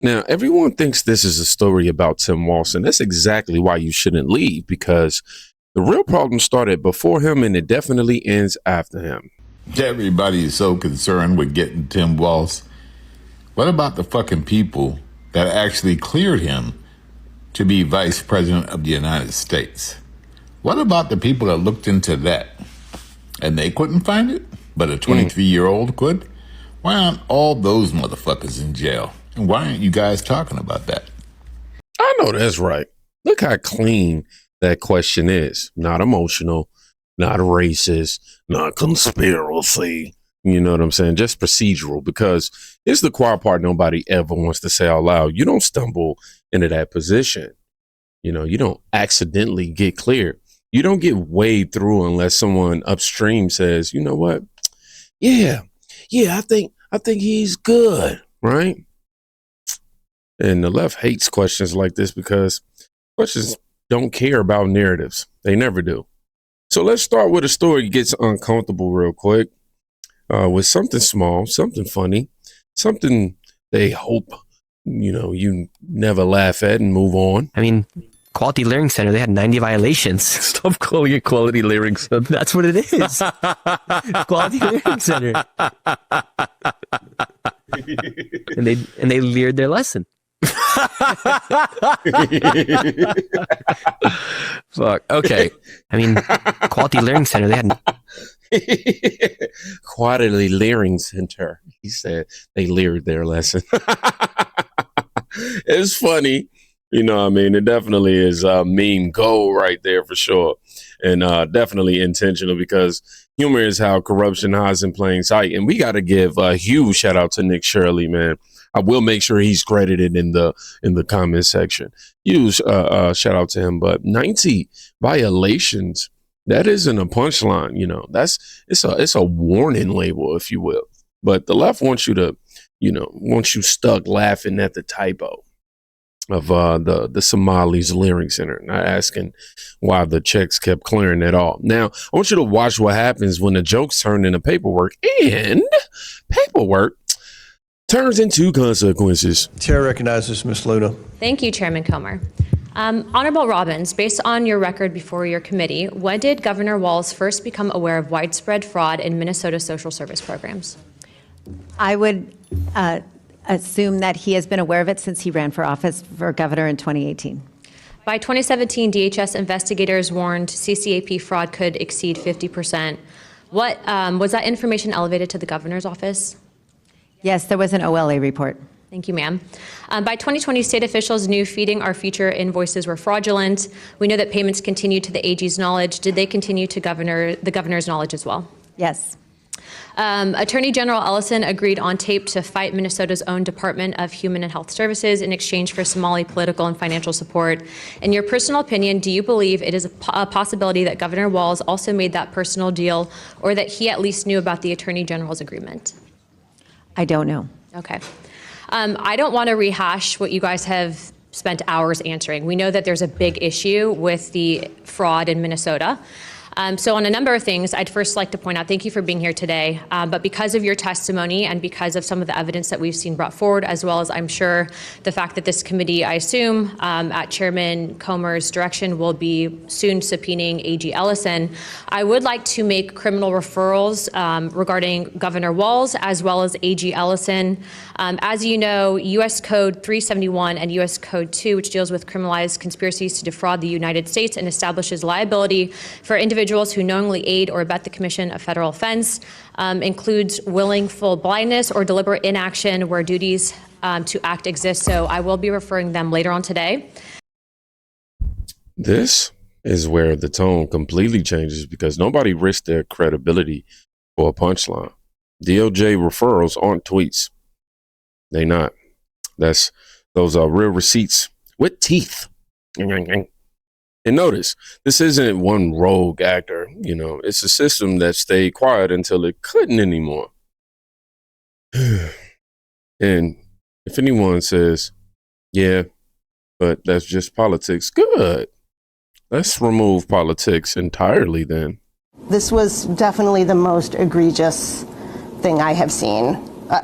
Now, everyone thinks this is a story about Tim Walz, and that's exactly why you shouldn't leave, because the real problem started before him and it definitely ends after him. Everybody is so concerned with getting Tim Walz. What about the fucking people that actually cleared him to be vice president of the United States? What about the people that looked into that and they couldn't find it, but a 23-year-old could? Why aren't all those motherfuckers in jail? And why aren't you guys talking about that? I know that's right. Look how clean that question is. Not emotional, not racist, not conspiracy. You know what I'm saying? Just procedural, because it's the quiet part nobody ever wants to say out loud. You don't stumble into that position. You know, you don't accidentally get cleared. You don't get wade through unless someone upstream says, you know what? Yeah, I think he's good, right? And the left hates questions like this because questions don't care about narratives. They never do. So let's start with a story that gets uncomfortable real quick, with something small, something funny, something they hope, you never laugh at and move on. I mean, Quality Learning Center, they had 90 violations. Stop calling it Quality Learning Center. That's what it is. Quality Learning Center. and they leered their lesson. Fuck. Okay. I mean, Quality Learning Center, they had Quality Learning Center. He said they leered their lesson. It's funny. You know what I mean? It definitely is meme gold right there for sure. And definitely intentional, because humor is how corruption hides in plain sight. And we got to give a huge shout out to Nick Shirley, man. I will make sure he's credited in the comment section. Huge shout out to him. But 90 violations, that isn't a punchline. It's a warning label, if you will. But the left wants you to, wants you stuck laughing at the typo of the Somalis Learning Center, not asking why the checks kept clearing at all. Now, I want you to watch what happens when the jokes turn into paperwork, and paperwork turns into consequences. Chair recognizes Ms. Luna. Thank you, Chairman Comer. Honorable Robbins, based on your record before your committee, when did Governor Walz first become aware of widespread fraud in Minnesota social service programs? I would assume that he has been aware of it since he ran for office for governor in 2018. By 2017, DHS investigators warned CCAP fraud could exceed 50%. What was that information elevated to the governor's office? Yes, there was an OLA report. Thank you, ma'am. By 2020, state officials knew feeding our future invoices were fraudulent. We know that payments continued to the AG's knowledge. Did they continue to the governor's knowledge as well? Yes. Attorney General Ellison agreed on tape to fight Minnesota's own Department of Human and Health Services in exchange for Somali political and financial support. In your personal opinion, do you believe it is a possibility that Governor Walz also made that personal deal, or that he at least knew about the Attorney General's agreement? I don't know. Okay. I don't want to rehash what you guys have spent hours answering. We know that there's a big issue with the fraud in Minnesota. So on a number of things, I'd first like to point out, thank you for being here today, but because of your testimony and because of some of the evidence that we've seen brought forward, as well as I'm sure the fact that this committee, I assume, at Chairman Comer's direction, will be soon subpoenaing AG Ellison, I would like to make criminal referrals regarding Governor Walz as well as AG Ellison. As you know, U.S. Code 371 and U.S. Code 2, which deals with criminalized conspiracies to defraud the United States and establishes liability for individuals who knowingly aid or abet the commission of federal offense, includes willful blindness or deliberate inaction where duties to act exist. So I will be referring them later on today. This is where the tone completely changes, because nobody risks their credibility for a punchline. DOJ referrals aren't tweets. They not. Those are real receipts with teeth. And notice, this isn't one rogue actor, it's a system that stayed quiet until it couldn't anymore. And if anyone says, yeah, but that's just politics, good. Let's remove politics entirely then. This was definitely the most egregious thing I have seen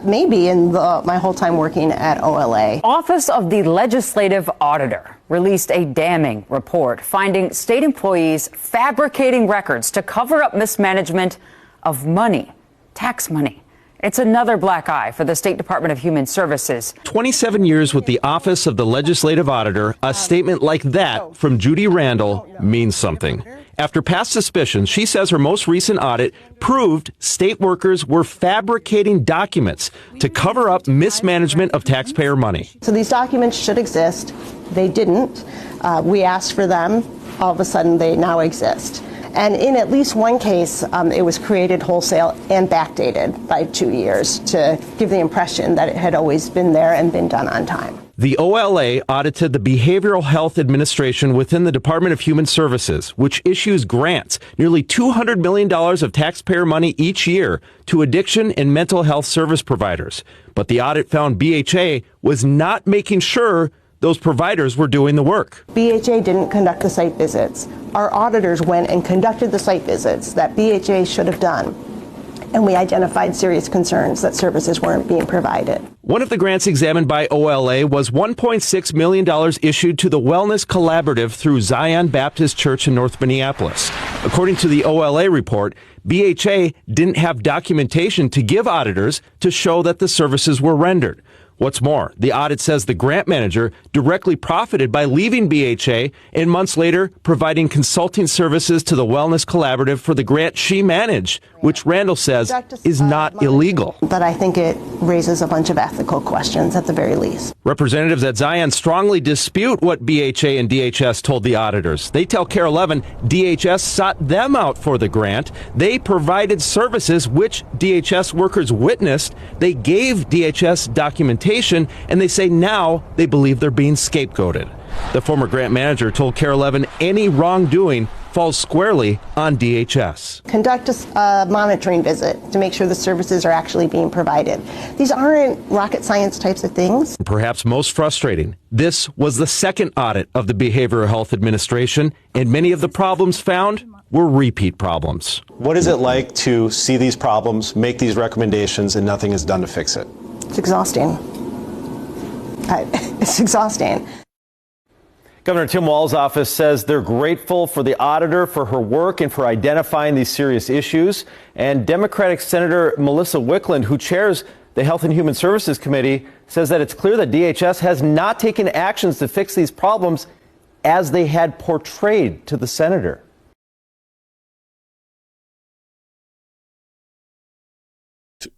maybe in my whole time working at OLA. Office of the Legislative Auditor released a damning report finding state employees fabricating records to cover up mismanagement of money, tax money. It's another black eye for the State Department of Human Services. 27 years with the Office of the Legislative Auditor, a statement like that from Judy Randall means something. After past suspicions, she says her most recent audit proved state workers were fabricating documents to cover up mismanagement of taxpayer money. So these documents should exist. They didn't. We asked for them. All of a sudden, they now exist. And in at least one case, it was created wholesale and backdated by 2 years to give the impression that it had always been there and been done on time. The OLA audited the Behavioral Health Administration within the Department of Human Services, which issues grants, nearly $200 million of taxpayer money each year to addiction and mental health service providers. But the audit found BHA was not making sure those providers were doing the work. BHA didn't conduct the site visits. Our auditors went and conducted the site visits that BHA should have done. And we identified serious concerns that services weren't being provided. One of the grants examined by OLA was $1.6 million issued to the Wellness Collaborative through Zion Baptist Church in North Minneapolis. According to the OLA report, BHA didn't have documentation to give auditors to show that the services were rendered. What's more, the audit says the grant manager directly profited by leaving BHA and months later providing consulting services to the Wellness Collaborative for the grant she managed, which Randall says is not illegal. But I think it raises a bunch of ethical questions at the very least. Representatives at Zion strongly dispute what BHA and DHS told the auditors. They tell KARE 11 DHS sought them out for the grant. They provided services which DHS workers witnessed. They gave DHS documentation, and they say now they believe they're being scapegoated. The former grant manager told KARE 11 any wrongdoing falls squarely on DHS. Conduct a monitoring visit to make sure the services are actually being provided. These aren't rocket science types of things. Perhaps most frustrating, this was the second audit of the Behavioral Health Administration, and many of the problems found were repeat problems. What is it like to see these problems, make these recommendations, and nothing is done to fix it? It's exhausting. It's exhausting. Governor Tim Walz's office says they're grateful for the auditor for her work and for identifying these serious issues. And Democratic Senator Melissa Wickland, who chairs the Health and Human Services Committee, says that it's clear that DHS has not taken actions to fix these problems as they had portrayed to the senator.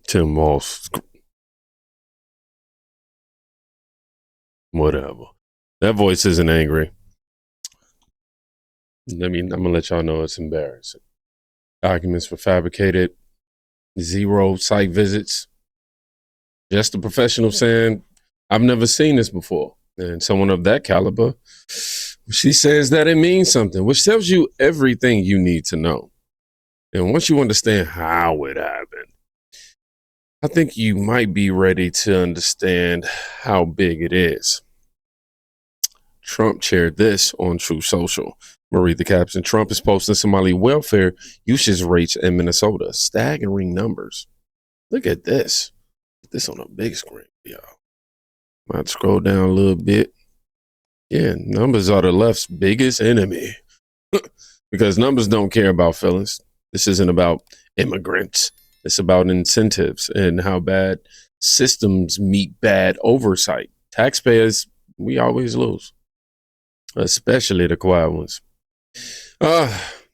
Tim Walz. Whatever. That voice isn't angry. I'm gonna let y'all know it's embarrassing. Documents were fabricated, 0 site visits. Just a professional saying, I've never seen this before. And someone of that caliber, she says that it means something, which tells you everything you need to know. And once you understand how it happened, I think you might be ready to understand how big it is. Trump shared this on Truth Social. I'm going to read the caption. Trump is posting Somali welfare usage rates in Minnesota. Staggering numbers. Look at this. Put this on a big screen, y'all. Might scroll down a little bit. Yeah, numbers are the left's biggest enemy. Because numbers don't care about feelings. This isn't about immigrants. It's about incentives and how bad systems meet bad oversight. Taxpayers, we always lose. Especially the quiet ones. Now,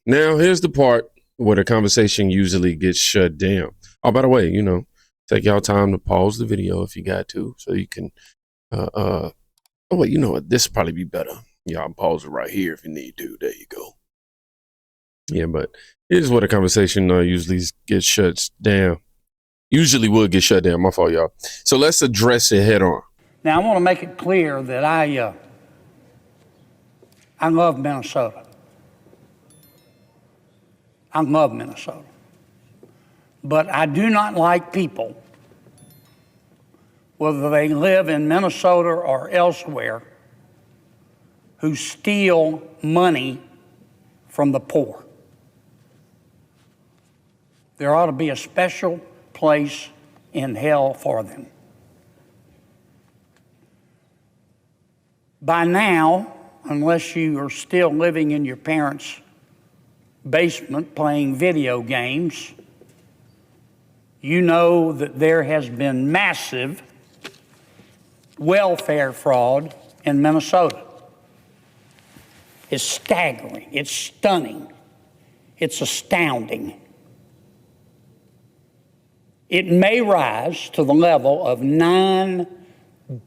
here's the part where the conversation usually gets shut down. Oh, by the way, take y'all time to pause the video if you got to, so you can, oh, wait, you know what? This will probably be better. Y'all pause it right here if you need to. There you go. Yeah, but here's where the conversation usually gets shut down. Usually would get shut down. My fault, y'all. So let's address it head on. Now, I want to make it clear that I love Minnesota. I love Minnesota. But I do not like people, whether they live in Minnesota or elsewhere, who steal money from the poor. There ought to be a special place in hell for them. By now, unless you are still living in your parents' basement playing video games, you know that there has been massive welfare fraud in Minnesota. It's staggering, it's stunning, it's astounding. It may rise to the level of $9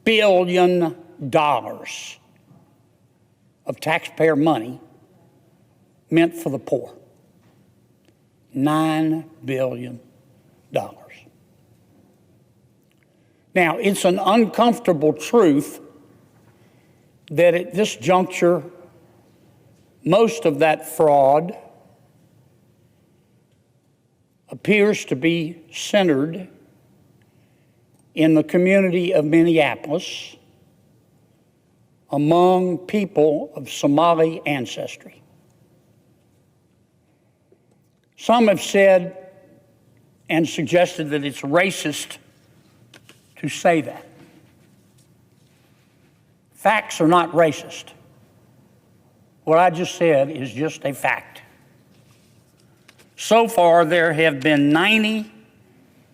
billion of taxpayer money meant for the poor. $9 billion. Now, it's an uncomfortable truth that at this juncture, most of that fraud appears to be centered in the community of Minneapolis among people of Somali ancestry. Some have said and suggested that it's racist to say that. Facts are not racist. What I just said is just a fact. So far, there have been 90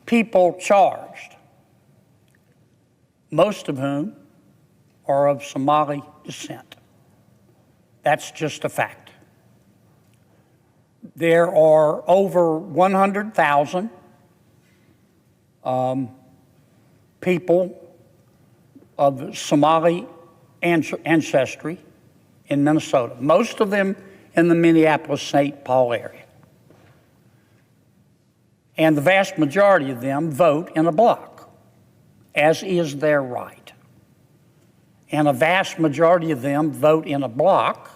people charged, most of whom are of Somali descent. That's just a fact. There are over 100,000 people of Somali ancestry in Minnesota, most of them in the Minneapolis-St. Paul area. And the vast majority of them vote in a bloc, as is their right. And a vast majority of them vote in a bloc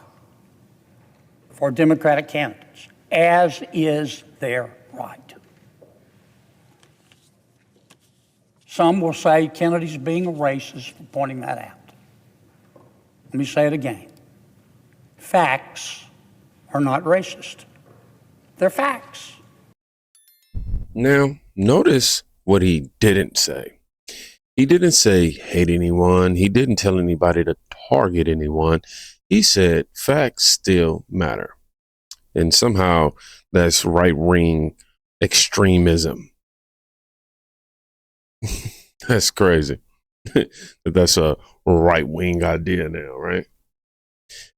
for Democratic candidates, as is their right. Some will say Kennedy's being a racist for pointing that out. Let me say it again. Facts are not racist. They're facts. Now, notice what he didn't say. He didn't say hate anyone. He didn't tell anybody to target anyone. He said facts still matter. And somehow that's right-wing extremism. That's crazy. That's a right-wing idea now, right?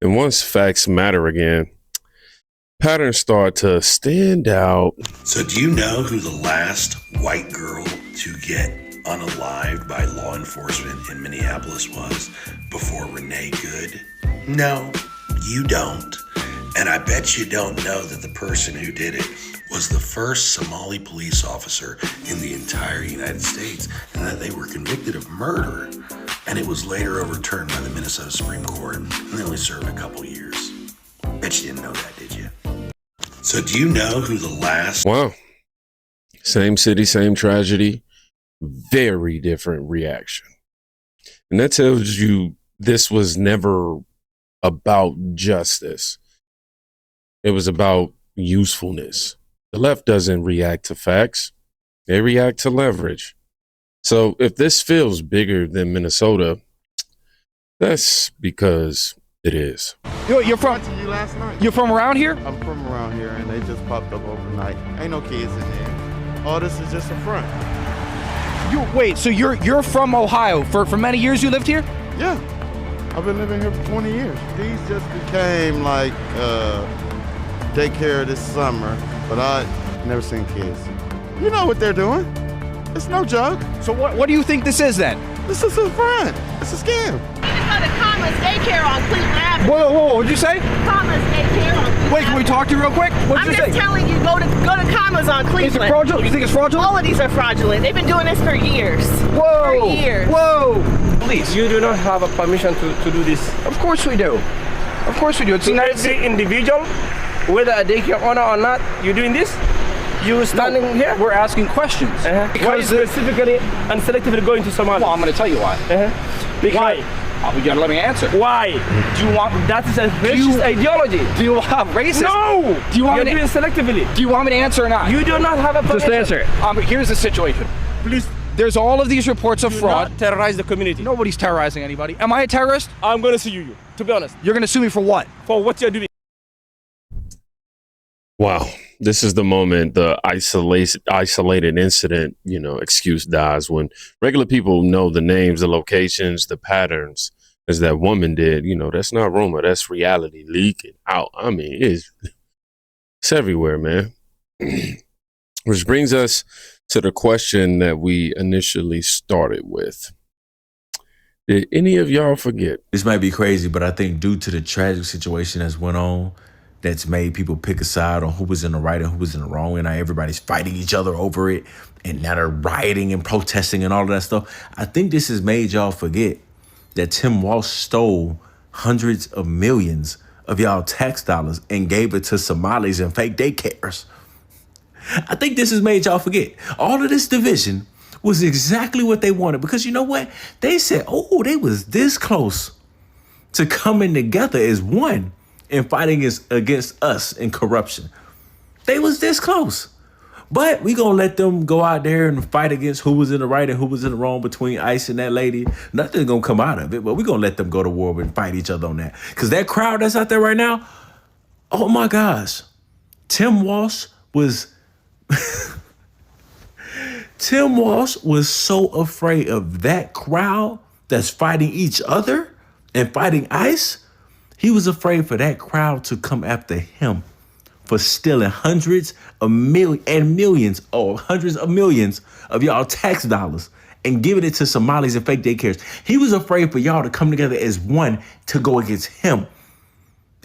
And once facts matter again, patterns start to stand out. So do you know who the last white girl to get unalived by law enforcement in Minneapolis was before Renee Good? No, you don't. And I bet you don't know that the person who did it was the first Somali police officer in the entire United States, and that they were convicted of murder, and it was later overturned by the Minnesota Supreme Court, and they only served a couple years. Bet you didn't know that, did you? So do you know who the last... Wow. Same city, same tragedy, very different reaction. And that tells you this was never about justice. It was about usefulness. The left doesn't react to facts. They react to leverage. So if this feels bigger than Minnesota, that's because it is. You're from you last night. You're from around here? I'm from around here, and they just popped up overnight. Ain't no kids in there. All this is just a front. Wait, so you're from Ohio. For many years you lived here? Yeah. I've been living here for 20 years. These just became like daycare this summer, but I never seen kids. You know what they're doing. It's no joke. So what do you think this is then? This is a front. It's a scam. Go to Commerce Daycare on Cleveland Avenue. Whoa, what'd you say? Commerce Daycare on Cleveland Wait, can we talk to you real quick? I'm just telling you, go to Commerce on Cleveland. Is it fraudulent? You think it's fraudulent? All of these are fraudulent. They've been doing this for years. Whoa! For years. Whoa! Please. You do not have a permission to do this. Of course we do. Of course we do. It's every individual, whether a daycare owner or not, you're doing this? You standing here? We're asking questions. Why specifically and selectively going to Somalia? Well, I'm going to tell you why. Because why? You gotta let me answer. Why? Do you want? That is a racist ideology. Do you have racist? No. Do you want You're doing selectively. Do you want me to answer or not? You do not have a permission. Just answer. Here's the situation. Please. There's all of these reports of fraud. Not terrorize the community. Nobody's terrorizing anybody. Am I a terrorist? I'm going to sue you, to be honest. You're going to sue me for what? For what you're doing. Wow. This is the moment the isolated incident, excuse dies when regular people know the names, the locations, the patterns, as that woman did. That's not rumor. That's reality leaking out. I mean, it's everywhere, man. Which brings us to the question that we initially started with. Did any of y'all forget? This might be crazy, but I think due to the tragic situation that's went on, that's made people pick a side on who was in the right and who was in the wrong, and now everybody's fighting each other over it, and now they're rioting and protesting and all of that stuff. I think this has made y'all forget that Tim Walz stole hundreds of millions of y'all tax dollars and gave it to Somalis and fake daycares. I think this has made y'all forget. All of this division was exactly what they wanted, because you know what? They said, they was this close to coming together as one and fighting against us in corruption. They was this close. But we gonna let them go out there and fight against who was in the right and who was in the wrong between ICE and that lady. Nothing's gonna come out of it, but we gonna let them go to war and fight each other on that. Because that crowd that's out there right now, oh my gosh. Tim Walz was so afraid of that crowd that's fighting each other and fighting ICE. He was afraid for that crowd to come after him for stealing hundreds of millions of y'all tax dollars and giving it to Somalis and fake daycares. He was afraid for y'all to come together as one to go against him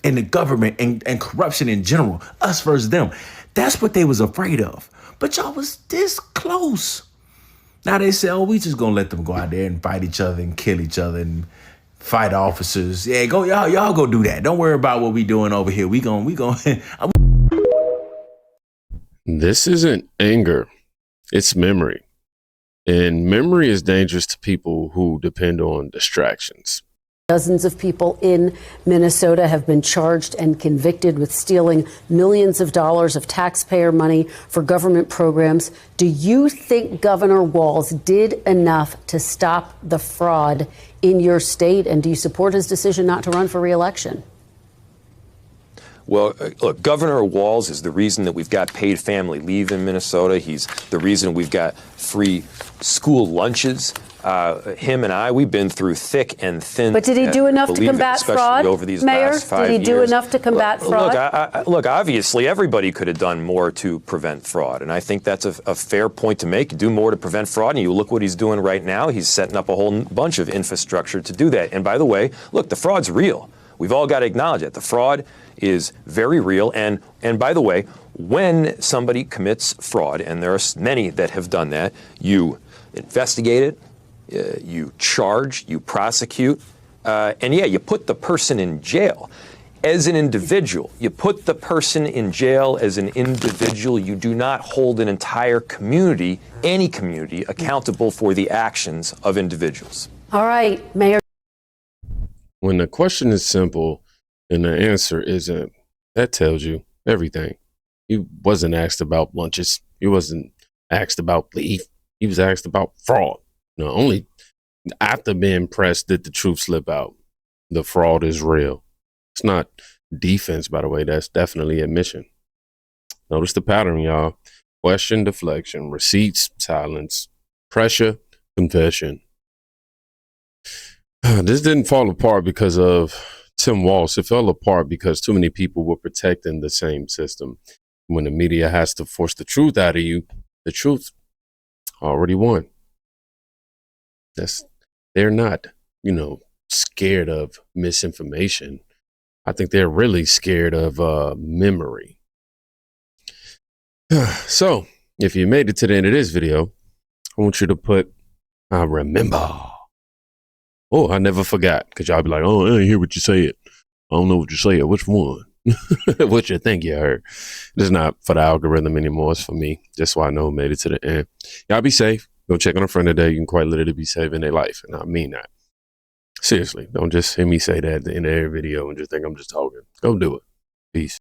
and the government and corruption in general, us versus them. That's what they was afraid of. But y'all was this close. Now they say, we just gonna let them go out there and fight each other and kill each other and fight officers. Yeah, go y'all go do that. Don't worry about what we doing over here. We gon' This isn't anger. It's memory. And memory is dangerous to people who depend on distractions. Dozens of people in Minnesota have been charged and convicted with stealing millions of dollars of taxpayer money for government programs. Do you think Governor Walz did enough to stop the fraud in your state? And do you support his decision not to run for re-election? Well, look, Governor Walz is the reason that we've got paid family leave in Minnesota. He's the reason we've got free school lunches. Him and I, we've been through thick and thin. But did he do enough to combat fraud, over these Mayor? last 5 Did he do years? enough to combat fraud? Look, obviously, everybody could have done more to prevent fraud. And I think that's a fair point to make. Do more to prevent fraud. And you look what he's doing right now. He's setting up a whole bunch of infrastructure to do that. And by the way, look, the fraud's real. We've all got to acknowledge it. The fraud is very real. And by the way, when somebody commits fraud, and there are many that have done that, you investigate it, you charge, you prosecute, and you put the person in jail. As an individual, you put the person in jail as an individual. You do not hold an entire community, any community, accountable for the actions of individuals. All right, Mayor. When the question is simple and the answer isn't, that tells you everything. He wasn't asked about lunches. He wasn't asked about leave. He was asked about fraud. Only after being pressed did the truth slip out. The fraud is real. It's not defense, by the way. That's definitely admission. Notice the pattern, y'all. Question, deflection, receipts, silence, pressure, confession. This didn't fall apart because of Tim Walz. It fell apart because too many people were protecting the same system. When the media has to force the truth out of you, the truth already won. They're not, scared of misinformation. I think they're really scared of memory. So, if you made it to the end of this video, I want you to put, I remember. Oh, I never forgot. Because y'all be like, I didn't hear what you said. I don't know what you said. Which one? What you think you heard? This is not for the algorithm anymore. It's for me. Just so I know who made it to the end. Y'all be safe. Go check on a friend today. You can quite literally be saving their life. And I mean that. Seriously. Don't just hear me say that at the end of every video and just think I'm just talking. Go do it. Peace.